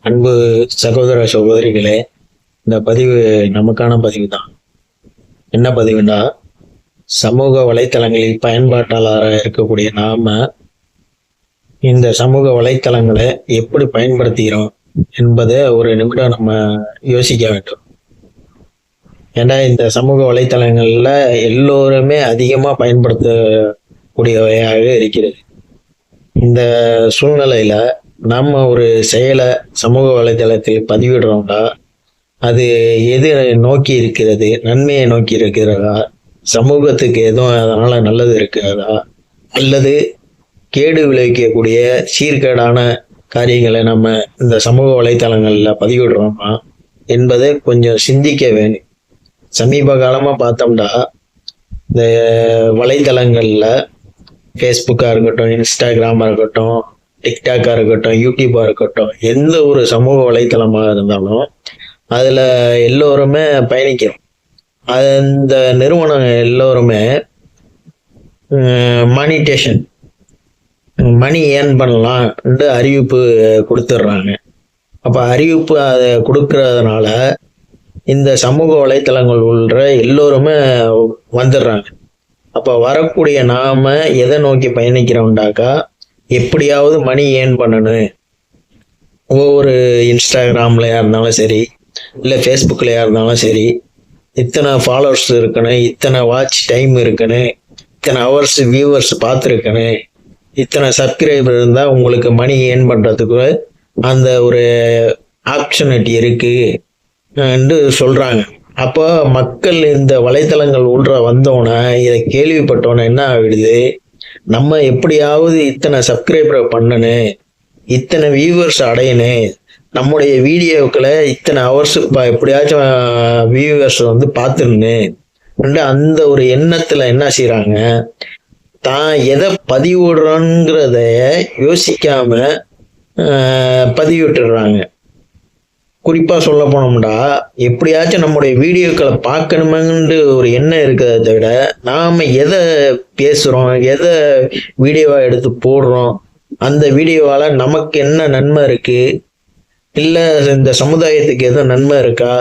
அன்பு சகோதர சகோதரிகளே, இந்த பதிவு நமக்கான பதிவு தான். என்ன பதிவுனா, சமூக வலைத்தளங்களில் பயன்பாட்டாளராக இருக்கக்கூடிய நாம இந்த சமூக வலைத்தளங்களை எப்படி பயன்படுத்துகிறோம் என்பதை ஒரு நிமிடம் நம்ம யோசிக்க வேண்டும். ஏன்னா இந்த சமூக வலைத்தளங்கள்ல எல்லோருமே அதிகமா பயன்படுத்தக்கூடியவையாக இருக்கிறது. இந்த சூழ்நிலையில நம்ம ஒரு செயலை சமூக வலைதளத்தில் பதிவிடுறோம்னா அது எது நோக்கி இருக்கிறது? நன்மையை நோக்கி இருக்கிறதா? சமூகத்துக்கு எதுவும் அதனால நல்லது இருக்கிறதா? அல்லது கேடு விளைவிக்கக்கூடிய சீர்கேடான காரியங்களை நம்ம இந்த சமூக வலைத்தளங்கள்ல பதிவிடுறோமா என்பதை கொஞ்சம் சிந்திக்க வேணும். சமீப காலமா பார்த்தோம்னா இந்த வலைத்தளங்கள்ல ஃபேஸ்புக்காக இருக்கட்டும், இன்ஸ்டாகிராமாக இருக்கட்டும், டிக்டாக்காக இருக்கட்டும், யூடியூபாக இருக்கட்டும், எந்த ஒரு சமூக வலைத்தளமாக இருந்தாலும் அதில் எல்லோருமே பயணிக்கிறோம். அந்த நிறுவனம் எல்லோருமே மானிட்டேஷன், மணி ஏர்ன் பண்ணலாம் அறிவிப்பு கொடுத்துட்றாங்க. அப்போ அறிவிப்பு அதை கொடுக்கறதுனால இந்த சமூக வலைத்தளங்கள் உள்ள எல்லோருமே வந்துடுறாங்க. அப்போ வரக்கூடிய நாம எதை நோக்கி பயணிக்கிறோம்டாக்கா, எப்படியாவது மணி ஏர்ன் பண்ணணும். ஒவ்வொரு இன்ஸ்டாகிராம்லையா இருந்தாலும் சரி, இல்லை ஃபேஸ்புக்லையா இருந்தாலும் சரி, இத்தனை ஃபாலோவர்ஸ் இருக்கணும், இத்தனை வாட்ச் டைம் இருக்கணும், இத்தனை ஹவர்ஸ் வியூவர்ஸ் பார்த்துருக்கணும், இத்தனை சப்ஸ்கிரைபர் இருந்தால் உங்களுக்கு மணி ஏர்ன் பண்ணுறதுக்கு அந்த ஒரு ஆப்பர்ச்சுனிட்டி இருக்குன்னு சொல்கிறாங்க. அப்போ மக்கள் இந்த வலைத்தளங்கள் உள்ள வந்தோன்னே, இதை கேள்விப்பட்டோன்னே என்ன ஆகிடுது, நம்ம எப்படியாவது இத்தனை சப்ஸ்கிரைபரை பண்ணணும், இத்தனை வியூவர்ஸ் அடையணும், நம்முடைய வீடியோக்களை இத்தனை ஹவர்ஸ் எப்படியாச்சும் வியூவர்ஸ் பார்த்துடணும் அந்த ஒரு எண்ணத்தில் என்ன செய்கிறாங்க, தான் எதை பதிவிடுறோங்கிறத யோசிக்காம பதிவிட்டுடுறாங்க. குறிப்பாக சொல்ல போனோம்னா, எப்படியாச்சும் நம்முடைய வீடியோக்களை பார்க்கணுமென்று ஒரு எண்ணம் இருக்கிறத விட நாம் எதை பேசுகிறோம், எதை வீடியோவாக எடுத்து போடுறோம், அந்த வீடியோவால் நமக்கு என்ன நன்மை இருக்குது, இல்லை இந்த சமுதாயத்துக்கு எதுவும் நன்மை இருக்கா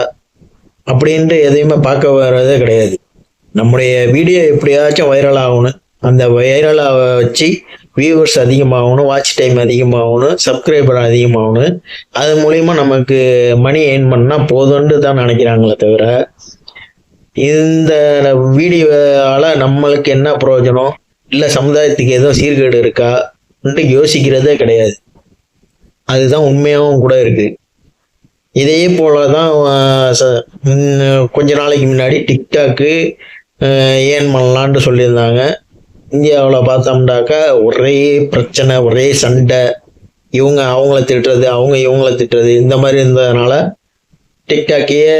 அப்படின்ட்டு எதையுமே பார்க்க வர்றதே கிடையாது. நம்முடைய வீடியோ எப்படியாச்சும் வைரல் ஆகணும், அந்த வைரலாக வச்சு வியூவர்ஸ் அதிகமாகணும், வாட்ச் டைம் அதிகமாகணும், சப்ஸ்கிரைபர் அதிகமாகணும், அது மூலிமா நமக்கு மணி ஏர்ன் பண்ணால் போதும்னு தான் நினைக்கிறாங்களே தவிர, இந்த வீடியோவால் நம்மளுக்கு என்ன பிரயோஜனம், இல்லை சமுதாயத்துக்கு எதுவும் சீர்கேடு இருக்கான்ட்டு யோசிக்கிறதே கிடையாது. அதுதான் உண்மையாகவும் கூட இருக்குது. இதே போல தான் கொஞ்ச நாளைக்கு முன்னாடி டிக்டாக்கு ஏர்ன் பண்ணலான்ட்டு சொல்லியிருந்தாங்க. இந்தியாவில் பார்த்தோம்னாக்கா ஒரே பிரச்சனை, ஒரே சண்டை, இவங்க அவங்கள திட்டுறது, அவங்க இவங்கள திட்டுறது, இந்த மாதிரி இருந்ததுனால டிக்டாக்கையே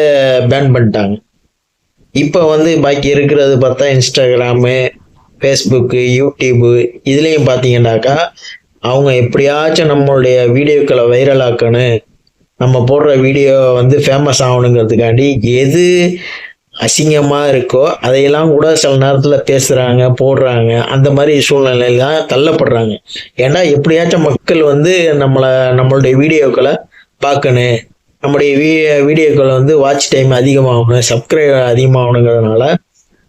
பேன் பண்ணிட்டாங்க. இப்போ பாக்கி இருக்கிறது பார்த்தா இன்ஸ்டாகிராமு, ஃபேஸ்புக்கு, யூடியூபு, இதுலேயும் பார்த்தீங்கன்னாக்கா அவங்க எப்படியாச்சும் நம்மளுடைய வீடியோக்களை வைரல் ஆக்கணும், நம்ம போடுற வீடியோ ஃபேமஸ் ஆகணுங்கிறதுக்காண்டி எது அசிங்கமாக இருக்கோ அதையெல்லாம் கூட சில நேரத்தில் பேசுகிறாங்க, போடுறாங்க. அந்த மாதிரி சூழ்நிலையில தள்ளப்படுறாங்க. ஏன்னா எப்படியாச்சும் மக்கள் நம்மளுடைய வீடியோக்களை பார்க்கணும், நம்முடைய வீடியோக்களை வாட்ச் டைம் அதிகமாகணும், சப்ஸ்கிரைபர் அதிகமாகணுங்கிறதுனால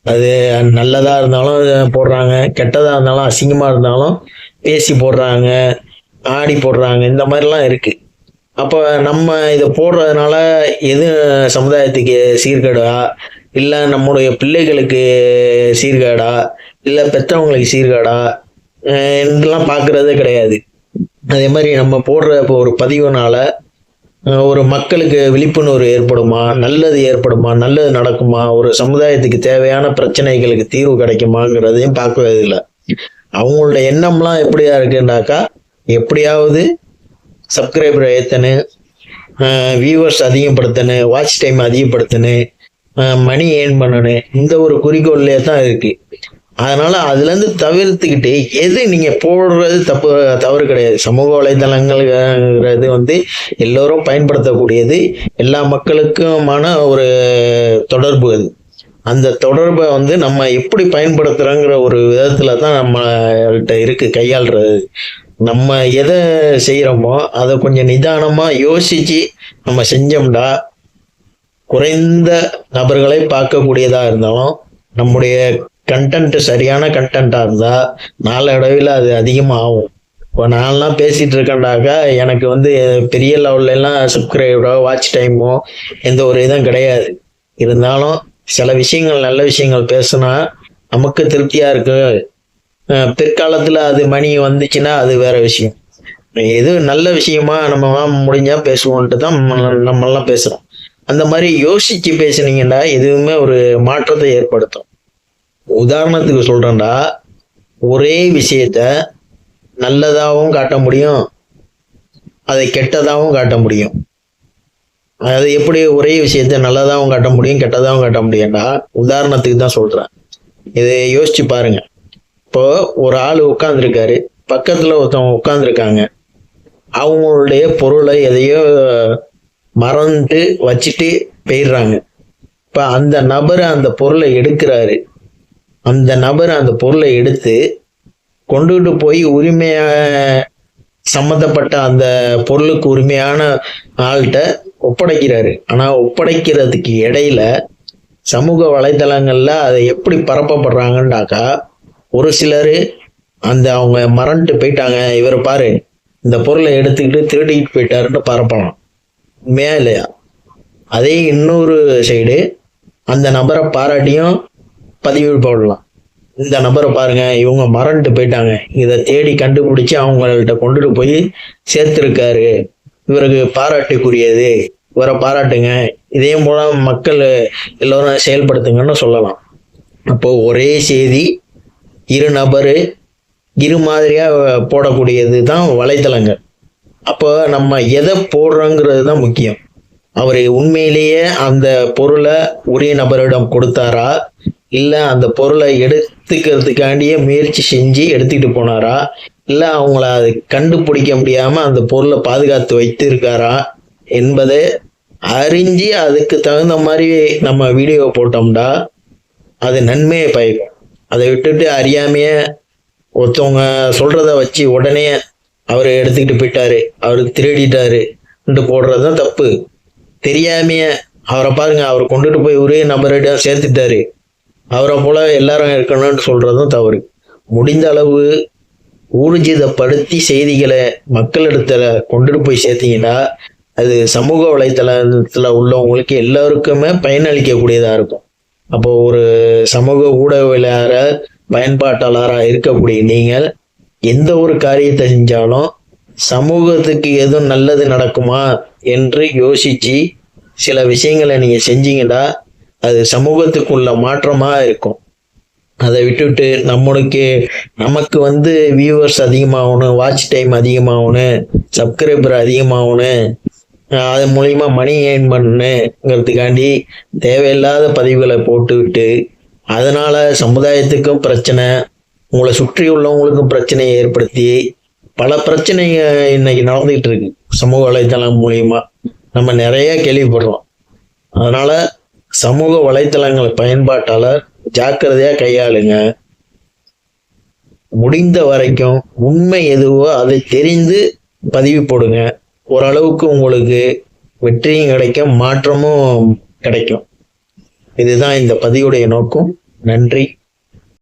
அது நல்லதாக இருந்தாலும் போடுறாங்க, கெட்டதாக இருந்தாலும் அசிங்கமாக இருந்தாலும் பேசி போடுறாங்க, ஆடி போடுறாங்க, இந்த மாதிரிலாம் இருக்குது. அப்போ நம்ம இதை போடுறதுனால எது சமுதாயத்துக்கு சீர்கேடா, இல்லை நம்முடைய பிள்ளைகளுக்கு சீர்கேடா, இல்லை பெற்றவங்களுக்கு சீர்கேடா இதெல்லாம் பார்க்குறதே கிடையாது. அதே மாதிரி நம்ம போடுற இப்போ ஒரு பதிவுனால ஒரு மக்களுக்கு விழிப்புணர்வு ஏற்படுமா, நல்லது ஏற்படுமா, நல்லது நடக்குமா, ஒரு சமுதாயத்துக்கு தேவையான பிரச்சனைகளுக்கு தீர்வு கிடைக்குமாங்கிறதையும் பார்க்கவே இல்லை. அவங்களோட எண்ணம்லாம் எப்படியா இருக்குன்னாக்கா, எப்படியாவது சப்ஸ்கிரைபரை ஏற்றணும், வியூவர்ஸ் அதிகப்படுத்தணும், வாட்ச் டைம் அதிகப்படுத்தணும், மணி ஏர்ன் பண்ணணும், இந்த ஒரு குறிக்கோள்லேயே தான் இருக்குது. அதனால் அதுலேருந்து தவிர்த்துக்கிட்டு எது நீங்கள் போடுறது தவறு கிடையாது. சமூக வலைதளங்கள்ங்கிறது எல்லோரும் பயன்படுத்தக்கூடியது, எல்லா மக்களுக்குமான ஒரு தொடர்பு. அது அந்த தொடர்பை நம்ம எப்படி பயன்படுத்துகிறோங்கிற ஒரு விதத்தில் தான் நம்மள்கிட்ட இருக்குது கையாளுறது. நம்ம எதை செய்யறோமோ அதை கொஞ்சம் நிதானமா யோசிச்சு நம்ம செஞ்சோம்னா குறைந்த நபர்களை பார்க்கக்கூடியதா இருந்தாலும் நம்முடைய கண்டென்ட் சரியான கண்டென்ட்டா இருந்தா நாளடைவில் அது அதிகமாக ஆகும். இப்போ நான்லாம் பேசிட்டு இருக்கேன்டாக்கா எனக்கு வந்து பெரிய லெவல்ல எல்லாம் சப்ஸ்கிரைபரோ வாட்ச் டைமோ எந்த ஒரு இதுவும் கிடையாது. இருந்தாலும் சில விஷயங்கள் நல்ல விஷயங்கள் பேசுனா நமக்கு திருப்தியா இருக்கு. பிற்காலத்துல அது மணி வந்துச்சுன்னா அது வேற விஷயம். எது நல்ல விஷயமா நம்ம முடிஞ்சா பேசுவோன்ட்டு தான் நம்மெல்லாம் பேசுறோம். அந்த மாதிரி யோசிச்சு பேசுனீங்கன்னா எதுவுமே ஒரு மாற்றத்தை ஏற்படுத்தும். உதாரணத்துக்கு சொல்றேன்டா, ஒரே விஷயத்த நல்லதாகவும் காட்ட முடியும், அதை கெட்டதாகவும் காட்ட முடியும். அது எப்படி ஒரே விஷயத்த நல்லதாகவும் காட்ட முடியும் கெட்டதாகவும் காட்ட முடியும்டா, உதாரணத்துக்கு தான் சொல்றேன். இதை யோசிச்சு பாருங்க. இப்போ ஒரு ஆள் உட்கார்ந்துருக்காரு, பக்கத்துல ஒருத்தவங்க உட்கார்ந்துருக்காங்க, அவங்களுடைய பொருளை எதையோ மறந்து வச்சுட்டு போயிடுறாங்க. இப்ப அந்த நபர் அந்த பொருளை எடுக்கிறாரு. அந்த நபர் அந்த பொருளை எடுத்து கொண்டுகிட்டு போய் உரிமையா சம்மந்தப்பட்ட அந்த பொருளுக்கு உரிமையான ஆள்கிட்ட ஒப்படைக்கிறாரு. ஆனா ஒப்படைக்கிறதுக்கு இடையில சமூக வலைதளங்கள்ல அதை எப்படி பரப்பப்படுறாங்கன்னாக்கா, ஒரு சிலர் அந்த அவங்க மறந்துட்டு போயிட்டாங்க, இவரை பாரு இந்த பொருளை எடுத்துக்கிட்டு திருடிட்டு போயிட்டாருன்னு பரப்பலாம். உண்மையா இல்லையா? அதே இன்னொரு சைடு அந்த நபரை பாராட்டியும் பதிவு போடலாம். இந்த நபரை பாருங்க, இவங்க மறந்துட்டு போயிட்டாங்க, இதை தேடி கண்டுபிடிச்சு அவங்கள்ட்ட கொண்டுட்டு போய் சேர்த்திருக்காரு, இவருக்கு பாராட்டுக்குரியது, இவரை பாராட்டுங்க, இதே மூலம் மக்கள் எல்லோரும் செயல்படுத்துங்கன்னு சொல்லலாம். அப்போ ஒரே செய்தி இரு நபரு இரு மாதிரியா போடக்கூடியது தான் வலைத்தளங்கள். அப்போ நம்ம எதை போடுறோங்கிறது தான் முக்கியம். அவர் உண்மையிலேயே அந்த பொருளை உரிய நபரிடம் கொடுத்தாரா, இல்லை அந்த பொருளை எடுத்துக்கிறதுக்காண்டியே முயற்சி செஞ்சு எடுத்துக்கிட்டு போனாரா, இல்லை அவங்கள அதை கண்டுபிடிக்க முடியாம அந்த பொருளை பாதுகாத்து வைத்து இருக்காரா என்பதை அறிஞ்சு அதுக்கு தகுந்த மாதிரி நம்ம வீடியோ போட்டோம்னா அது நன்மையை பயக்கும். அதை விட்டுட்டு அறியாமையே ஒருத்தவங்க சொல்றத வச்சு உடனே அவர் எடுத்துக்கிட்டு போயிட்டாரு, அவருக்கு திருடிட்டாரு போடுறது தான் தப்பு. தெரியாமைய அவரை பாருங்க, அவர் கொண்டுட்டு போய் ஒரே நபரிடம் சேர்த்துட்டாரு, அவரை போல எல்லாரும் இருக்கணும்னு சொல்றதும் தவறு. முடிந்த அளவு ஊர்ஜிதப்படுத்தி செய்திகளை மக்களிடத்துல கொண்டுட்டு போய் சேர்த்தீங்கன்னா அது சமூக வலைத்தளத்துல உள்ளவங்களுக்கு எல்லாருக்குமே பயனளிக்கக்கூடியதா இருக்கும். அப்போ ஒரு சமூக ஊடகவியலாளர பயன்பாட்டாளராக இருக்கக்கூடிய நீங்கள் எந்த ஒரு காரியத்தை செஞ்சாலும் சமூகத்துக்கு எதுவும் நல்லது நடக்குமா என்று யோசிச்சு சில விஷயங்களை நீங்க செஞ்சீங்கன்னா அது சமூகத்துக்குள்ள மாற்றமா இருக்கும். அதை விட்டுட்டு நமக்கு வந்து வியூவர்ஸ் அதிகமாகணும், வாட்ச் டைம் அதிகமாகணும், சப்ஸ்கிரைபர் ஆகணும், அது மூலியமா மணி ஏர்ன் பண்ணுங்கிறதுக்காண்டி தேவையில்லாத பதிவுகளை போட்டுவிட்டு அதனால சமுதாயத்துக்கும் பிரச்சனை, உங்களை சுற்றி உள்ளவங்களுக்கும் பிரச்சனையை ஏற்படுத்தி பல பிரச்சனைங்க இன்னைக்கு நடந்துகிட்டு இருக்கு சமூக வலைத்தளம் மூலியமா. நம்ம நிறைய கேள்விப்படுறோம். அதனால சமூக வலைத்தளங்கள் பயன்பாட்டாளர் ஜாக்கிரதையா கையாளுங்க. முடிந்த வரைக்கும் உண்மை எதுவோ அதை தெரிந்து பதிவு போடுங்க. ஓரளவுக்கு உங்களுக்கு வெற்றியும் கிடைக்கும், மாற்றமும் கிடைக்கும். இதுதான் இந்த பதிவுடைய நோக்கம். நன்றி.